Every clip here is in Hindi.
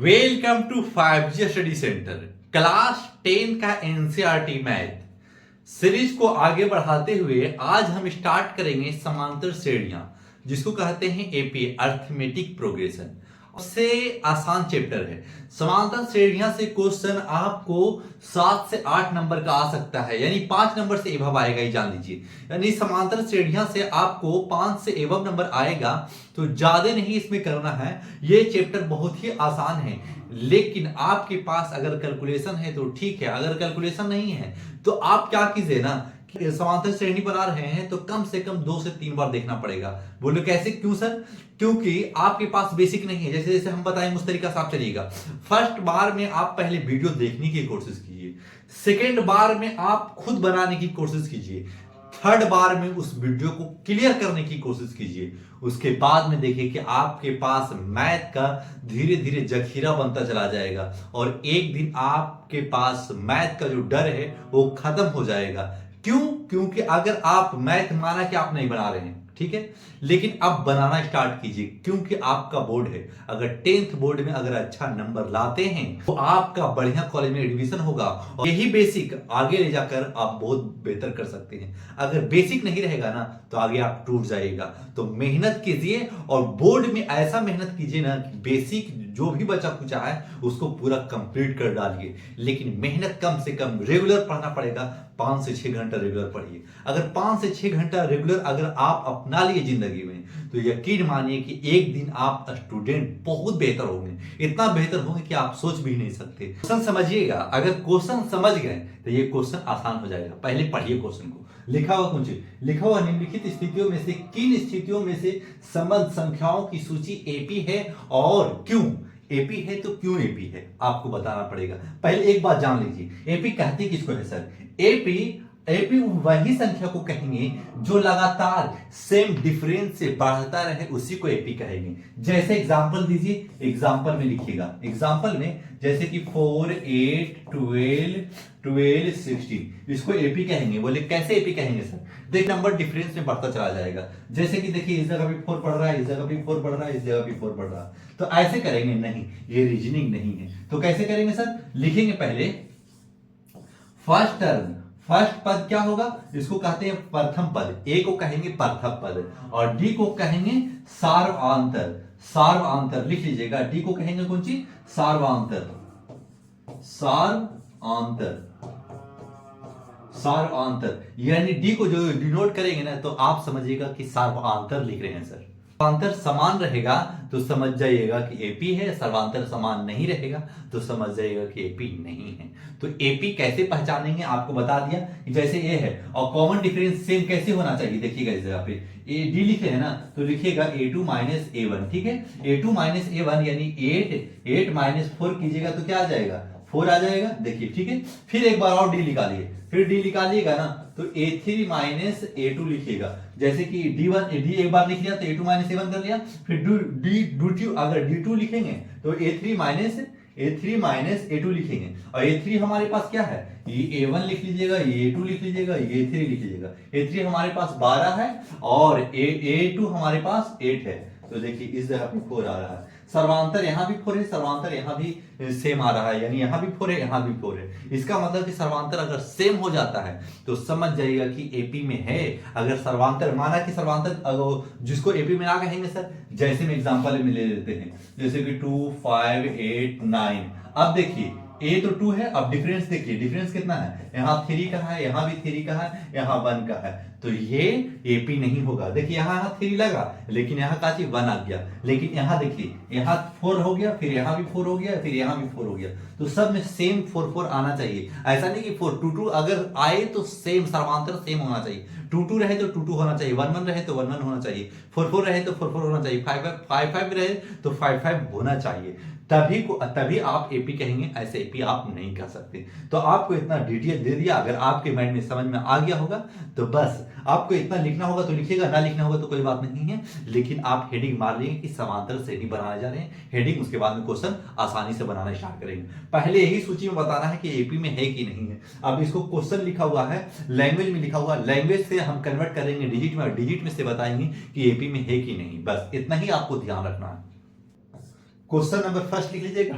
Welcome to 5G study centre. Class 10 का एनसीईआरटी मैथ सीरीज को आगे बढ़ाते हुए आज हम स्टार्ट करेंगे समांतर श्रेणियां, जिसको कहते हैं एपी अर्थमेटिक प्रोग्रेशन। सबसे आसान चैप्टर है। समांतर श्रेणियां से क्वेश्चन आपको 7 से 8 नंबर का आ सकता है, यानी 5 नंबर से एबव आएगा, ये जान लीजिए। यानी समांतर श्रेणियां से आपको 5 से एबव नंबर आएगा, तो ज्यादा नहीं इसमें करना है। ये चैप्टर बहुत ही आसान है, लेकिन आपके पास अगर कैलकुलेशन है तो ठीक है, अगर कैलकुलेशन नहीं है तो आप क्या कीजिए ना, समांतर श्रेणी बना रहे हैं तो कम से कम 2 से 3 बार देखना पड़ेगा। बोलो कैसे, क्यों सर? क्योंकि आपके पास बेसिक नहीं है। जैसे जैसे हम बताएंगे उस तरीका से आप चलिएगा। फर्स्ट बार में आप पहले वीडियो देखने की कोशिश कीजिए, सेकेंड बार में आप खुद बनाने की कोशिश कीजिए, थर्ड बार में उस वीडियो को क्लियर करने की कोशिश कीजिए। उसके बाद में देखिए कि आपके पास मैथ का धीरे धीरे जखीरा बनता चला जाएगा और एक दिन आपके पास मैथ का जो डर है वो खत्म हो जाएगा। क्यों? क्योंकि अगर आप मैथ माना कि आप नहीं बना रहे हैं, ठीक है, लेकिन अब बनाना स्टार्ट कीजिए, क्योंकि आपका बोर्ड है। अगर 10th बोर्ड में अगर अच्छा नंबर लाते हैं तो आपका बढ़िया कॉलेज में एडमिशन होगा और यही बेसिक आगे ले जाकर आप बहुत बेहतर कर सकते हैं। अगर बेसिक नहीं रहेगा ना तो आगे आप टूट जाएगा। तो मेहनत कीजिए और बोर्ड में ऐसा मेहनत कीजिए ना कि बेसिक जो भी बचा कुचा है उसको पूरा कंप्लीट कर डालिए। लेकिन मेहनत कम से कम रेगुलर पढ़ना पड़ेगा। 5 से 6 घंटा रेगुलर पढ़िए। अगर 5 से 6 घंटा रेगुलर अगर आप अपना लिए जिंदगी में तो यकीन मानिए कि एक दिन आप स्टूडेंट बहुत बेहतर होंगे। इतना बेहतर होंगे कि आप सोच भी नहीं सकते। क्वेश्चन समझिएगा, अगर क्वेश्चन समझ गए तो ये क्वेश्चन आसान हो जाएगा। पहले पढ़िए क्वेश्चन को। लिखा हुआ कुछ लिखा हुआ, निम्नलिखित स्थितियों में से किन स्थितियों में से संबंध संख्याओं की सूची एपी है और क्यों? एपी है तो क्यों एपी है आपको बताना पड़ेगा। पहले एक बात जान लीजिए, एपी कहते किसको है सर? एपी वही संख्या को कहेंगे जो लगातार सेम डिफरेंस से बढ़ता रहे, उसी को एपी कहेंगे। जैसे एग्जांपल दीजिए, एग्जांपल में लिखिएगा। एग्जांपल में जैसे कि 4, 8, 12, 16, इसको एपी कहेंगे। बोले कैसे एपी कहेंगे सर? देख, नंबर डिफरेंस में बढ़ता चला जाएगा। जैसे कि देखिए, इस जगह भी 4 पढ़ रहा है, इस जगह भी 4 पढ़ रहा है, इस जगह भी 4 पढ़ रहा है, तो ऐसे करेंगे नहीं, ये रीजनिंग नहीं है। तो कैसे करेंगे सर? लिखेंगे पहले फर्स्ट टर्म। फर्स्ट पद क्या होगा? इसको कहते हैं प्रथम पद। ए को कहेंगे प्रथम पद और डी को कहेंगे सार्वांतर। सार्वांतर लिख लीजिएगा। डी को कहेंगे कौन सी? सार्वांतर। सार्वांतर। सार्वांतर यानी डी को जो डिनोट करेंगे ना तो आप समझिएगा कि सार्वांतर लिख रहे हैं सर। सर्वांतर समान रहेगा तो समझ जाइएगा कि एपी है, सर्वांतर समान नहीं रहेगा तो समझ जाइएगा कि एपी नहीं है। तो एपी कैसे पहचानेंगे आपको बता दिया। जैसे ए है और कॉमन डिफरेंस सेम कैसे होना चाहिए, देखिएगा इस जगह पे ए डी लिखे है ना तो लिखिएगा a2 माइनस a1, ठीक है। a2 माइनस a1 यानी 8 माइनस 4 कीजिएगा तो क्या आ जाएगा? 4 आ जाएगा। देखिए, ठीक है। फिर एक बार और डी निकालिए, फिर डी निकालिएगा ना तो a3 माइनस a2 लिखिएगा। जैसे कि d1 डी एक बार लिख लिया तो a2 माइनस a1 कर लिया। फिर d2 अगर d2 लिखेंगे तो a3 माइनस a2 लिखेंगे। और a3 हमारे पास क्या है? ये a1 लिख लीजिएगा, ये a2 लिख लीजिएगा, ये a3 लिख लीजिएगा। a3 हमारे पास 12 है और a2 हमारे पास 8 है। तो देखिए इस जगह पे 4 आ रहा है। सर्वांतर यहां भी 4 है, सर्वांतर यहां भी सेम आ रहा है, यानी यहां भी 4 है, यहां भी 4 है। इसका मतलब कि सर्वांतर अगर सेम हो जाता है तो समझ जाइएगा कि एपी में है। अगर सर्वांतर माना कि सर्वांतर जिसको एपी में ना कहेंगे सर, जैसे में एग्जांपल में ले लेते हैं, जैसे कि 2, 5, 8, 9। अब देखिए ए तो 2 है। अब डिफरेंस देखिए, डिफरेंस कितना है? यहाँ 3 का है, यहाँ भी 3 का है, यहाँ 1 का है, तो ये एपी नहीं होगा। देखिए यहाँ 3 लगा लेकिन यहाँ का 1 आ गया। लेकिन यहाँ देखिए, यहाँ 4 हो गया, फिर यहाँ भी 4 हो गया, फिर यहाँ भी 4 हो गया। तो सब में सेम 4 आना चाहिए। ऐसा नहीं कि 4 2 अगर आए तो सेम सर्वांतर सेम होना चाहिए। 2 रहे तो 2 होना चाहिए, 1 रहे तो 1 होना चाहिए, 4 रहे तो 4 होना चाहिए, 5 रहे तो 5 होना चाहिए। तभी आप एपी कहेंगे, ऐसे एपी आप नहीं कह सकते। तो आपको इतना डिटेल दे दिया। अगर आपके माइंड में समझ में आ गया होगा तो बस आपको इतना लिखना होगा तो लिखिएगा, ना लिखना होगा तो कोई बात नहीं है। लेकिन आप हेडिंग मार लेंगे कि समांतर श्रेणी बनाने जा रहे हैं हेडिंग, उसके बाद में क्वेश्चन आसानी से बनाना स्टार्ट करेंगे। पहले यही सूची में बताना है कि एपी में है कि नहीं है। अब इसको क्वेश्चन लिखा हुआ है, लैंग्वेज में लिखा हुआ, लैंग्वेज से हम कन्वर्ट करेंगे डिजिट में और डिजिट में से बताएंगे कि एपी में है कि नहीं। बस इतना ही आपको ध्यान रखना है। क्वेश्चन नंबर फर्स्ट लिख लीजिएगा,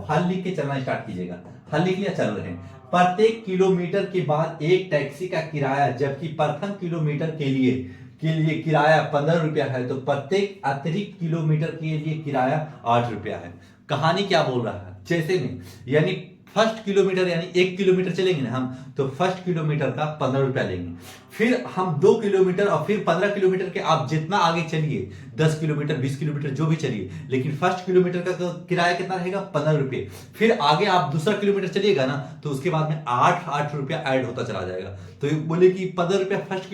हल लिख के चलना स्टार्ट कीजिएगा। हल लिख लिया, चल रहे हैं। प्रत्येक किलोमीटर के बाद एक टैक्सी का किराया, जबकि प्रथम किलोमीटर के लिए किराया 15 रुपया है, तो प्रत्येक अतिरिक्त किलोमीटर के लिए किराया 8 रुपया है। कहानी क्या बोल रहा है, जैसे में यानी फर्स्ट किलोमीटर यानी 1 किलोमीटर चलेंगे ना हम, तो फर्स्ट किलोमीटर का 15 रुपया लेंगे। फिर हम 2 किलोमीटर और फिर 15 किलोमीटर के आप जितना आगे चलिए, 10 किलोमीटर 20 किलोमीटर जो भी चलिए, लेकिन फर्स्ट किलोमीटर का तो किराया कितना रहेगा, 15 रुपये। फिर आगे आप दूसरा किलोमीटर चलिएगा ना, तो उसके बाद में 8 रुपया ऐड होता चला जाएगा। तो बोले कि 15 रुपया फर्स्ट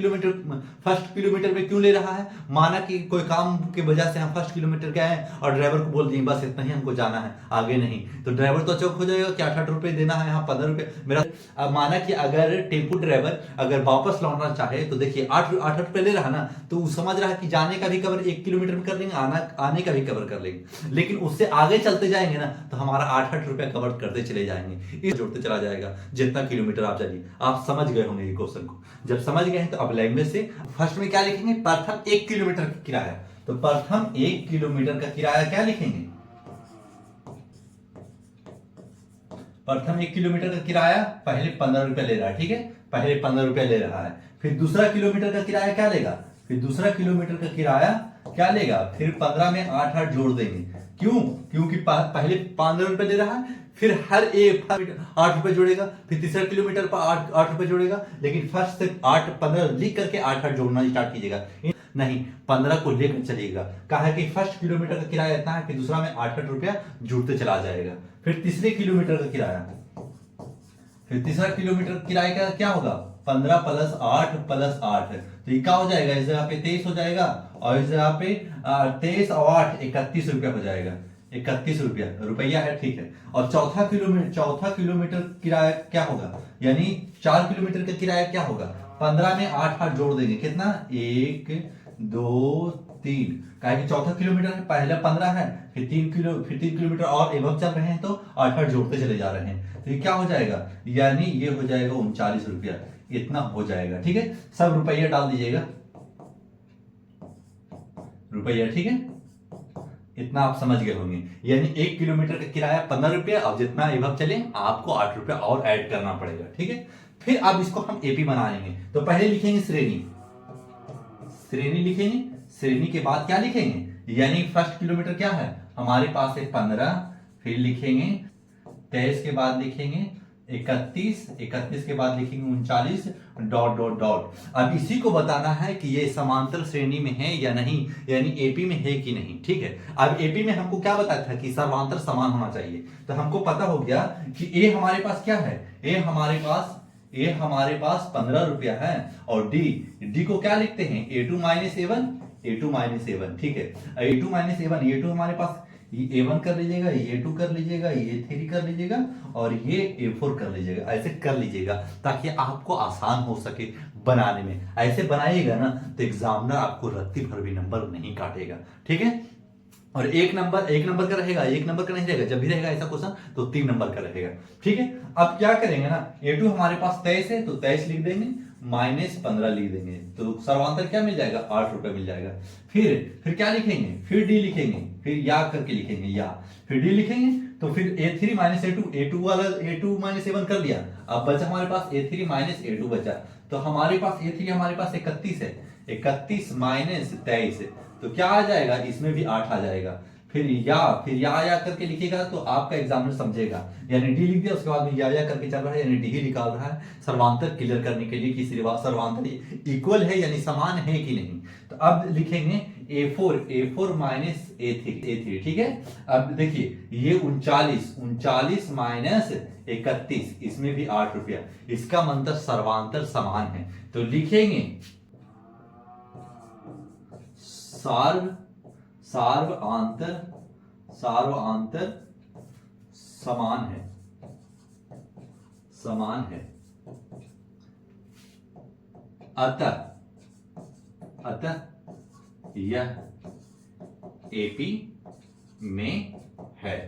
किलोमीटर में क्यों ले रहा है, माना कि कोई काम की वजह से हम फर्स्ट किलोमीटर गए और ड्राइवर को बोल दिए बस इतना ही हमको जाना है, आगे नहीं, तो ड्राइवर तो चौक हो जाएगा कि 8 रुपये देना है, यहाँ 15 रुपये मेरा। अब माना कि अगर टेम्पो ड्राइवर अगर वापस लौटना चाहे, तो देखिए 8 रुपये ले रहा ना, तो वो समझ रहा है कि जाने का भी कवर 1 किलोमीटर में कर लेंगे, आने का भी कवर कर लेंगे, लेकिन उससे आगे चलते जाएंगे ना, तो हमारा 8 रुपया कवर करते चले जाएंगे, इस जोड़ते चला जाएगा जितना किलोमीटर आप चलिए। आप समझ गए होंगे ये क्वेश्चन को। जब समझ गए हैं तो अब लैंग्वेज से फर्स्ट में क्या लिखेंगे, प्रथम 1 किलोमीटर का किराया। तो प्रथम 1 किलोमीटर का किराया क्या लिखेंगे, प्रथम 1 किलोमीटर का किराया पहले 15 रुपया ले रहा है, ठीक है, पहले 15 रुपया ले रहा है। फिर दूसरा किलोमीटर का किराया क्या लेगा, फिर दूसरा किलोमीटर का किराया क्या लेगा, फिर 15 में 8 जोड़ देंगे। क्यों, क्योंकि पहले 15 रुपए ले रहा है, फिर हर एक 8 रुपए जोड़ेगा, फिर तीसरा किलोमीटर पर 8 रुपए जोड़ेगा, लेकिन फर्स्ट से 15 लिख करके 8 जोड़ना स्टार्ट कीजिएगा, नहीं 15 को लेकर चलिएगा। कहा है कि फर्स्ट किलोमीटर का किराया इतना है, कि दूसरा में 8 रुपया जुड़ते चला जाएगा। फिर तीसरे किलोमीटर का किराया, फिर तीसरा किलोमीटर किराया का क्या होगा, 15 + 8 + 8, तो ये क्या हो जाएगा, इस जगह पे 23 हो जाएगा, और इस जगह पे 23 और 8 31 रुपया हो जाएगा, 31 रुपया है, ठीक है। और चौथा किलोमीटर किराया क्या होगा, यानी 4 किलोमीटर का किराया क्या होगा, 15 में 8 जोड़ देंगे, कितना 1 2 3, कहा कि चौथा किलोमीटर है, पहला 15 है, फिर 3 किलोमीटर और एवं चल रहे हैं, तो 8 जोड़ते चले जा रहे हैं, तो ये क्या हो जाएगा, यानी ये हो जाएगा 39 रुपया, इतना हो जाएगा, ठीक है। सब रुपया डाल दीजिएगा, रुपया, ठीक है, इतना आप समझ गए होंगे। यानी 1 किलोमीटर का किराया 15 रुपया, अब जितना एवं चले आपको 8 रुपया और ऐड करना पड़ेगा, ठीक है। फिर अब इसको हम एपी बना लेंगे, तो पहले लिखेंगे श्रेणी लिखेंगे, श्रेणी के बाद क्या लिखेंगे, यानी फर्स्ट किलोमीटर क्या है हमारे पास है 15, फिर लिखेंगे 23 के बाद लिखेंगे 31 के बाद लिखेंगे 39 ... अब इसी को बताना है कि ये समांतर श्रेणी में है या नहीं, यानी एपी में है कि नहीं, ठीक है। अब एपी में हमको क्या बताया था कि सर्वांतर समान होना चाहिए, तो हमको पता हो गया कि ए हमारे पास क्या है, ए हमारे पास 15 रुपया है, और डी को क्या लिखते हैं, A2 - A1, ठीक है। A2 - A1, A2 हमारे पास A1 कर लीजिएगा, A2 कर लीजिएगा, A3 कर लीजिएगा, और ये A4 कर लीजिएगा, ऐसे कर लीजिएगा ताकि आपको आसान हो सके बनाने में। ऐसे बनाइएगा ना तो एग्जामिनर आपको रत्ती भर भी नंबर नहीं काटेगा, ठीक है। और एक नंबर का रहेगा, एक नंबर का नहीं रहेगा, जब भी रहेगा ऐसा क्वेश्चन तो 3 नंबर का रहेगा, ठीक है। अब क्या करेंगे ना, A2 हमारे पास 23 है, तो 23 लिख देंगे, -15 लिख देंगे, तो सर्वांतर क्या मिल जाएगा, 8 रुपए मिल जाएगा। फिर क्या लिखेंगे, फिर डी लिखेंगे, फिर या करके लिखेंगे, या फिर डी लिखेंगे, तो फिर A3 - A2 वाला A2 - A1 कर लिया, अब बचा हमारे पास A3 - A2 बचा, तो हमारे पास A3 हमारे पास 31 है, 31 - 23, तो क्या आ जाएगा, इसमें भी 8 आ जाएगा। फिर या करके लिखेगा तो आपका एग्जामिनर समझेगा, यानी डी लिख दिया, उसके बाद में या करके चल रहा है, यानी डी ही निकाल रहा है सर्वांतर क्लियर करने के लिए कि सर्वांतर इक्वल है यानी समान है कि नहीं। तो अब लिखेंगे A4 - A3, ठीक है। अब देखिए ये 39 - 31, इसमें भी 8 रुपया, इसका मतलब सर्वांतर समान है, तो लिखेंगे सार्वआंतर समान है, अतः यह एपी में है।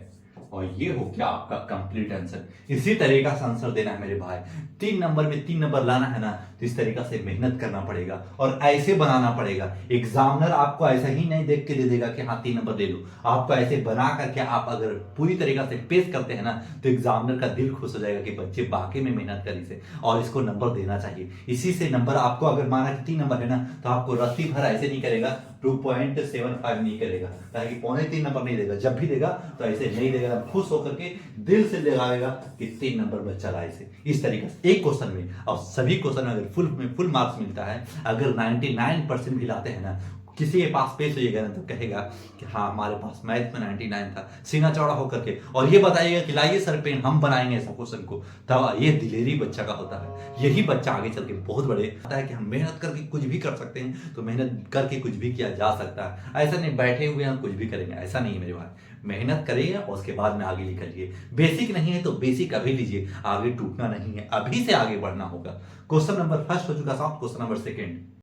और ये हो गया आपका कंप्लीट आंसर। इसी तरीका से आंसर देना है मेरे भाई। 3 नंबर में 3 नंबर लाना है ना, तो इस तरीका से मेहनत करना पड़ेगा और ऐसे बनाना पड़ेगा। एग्जामिनर आपको ऐसा ही नहीं देख के दे देगा कि हाँ 3 नंबर ले लो, आपको ऐसे बना करके आप अगर पूरी तरीका से पेश करते हैं ना, तो एग्जामिनर का दिल खुश हो जाएगा कि बच्चे वाकई में मेहनत करी से और इसको नंबर देना चाहिए। इसी से नंबर आपको अगर माना कि 3 नंबर है ना, तो आपको रत्ती भर ऐसे नहीं करेगा, 2.75 नहीं करेगा, ताकि 3.25 नंबर नहीं देगा। जब भी देगा तो ऐसे नहीं देगा, खुश होकर के दिल से लगाएगा कि 3 नंबर बच्चा लाए से। इस तरीके से एक क्वेश्चन में, और सभी क्वेश्चन अगर फुल मार्क्स मिलता है, अगर 99% भी लाते हैं ना, किसी के पास पेश होइएगा ना तो कहेगा कि हाँ हमारे पास मैथ में 99 था, सीना चौड़ा होकर के, और ये बताइएगा कि लाइए सर पेन, हम बनाएंगे ऐसा क्वेश्चन को। तब ये दिलेरी बच्चा का होता है। यही बच्चा आगे चल के बहुत बड़े होता है कि हम मेहनत करके कुछ भी कर सकते हैं, तो मेहनत करके कुछ भी किया जा सकता है। ऐसा नहीं बैठे हुए हम कुछ भी करेंगे, ऐसा नहीं है मेरे भाई। मेहनत करिए और उसके बाद में आगे निकलिए। बेसिक नहीं है तो बेसिक अभी लीजिए, आगे टूटना नहीं है, अभी से आगे बढ़ना होगा। क्वेश्चन नंबर फर्स्ट हो चुका साहब, क्वेश्चन नंबर सेकेंड।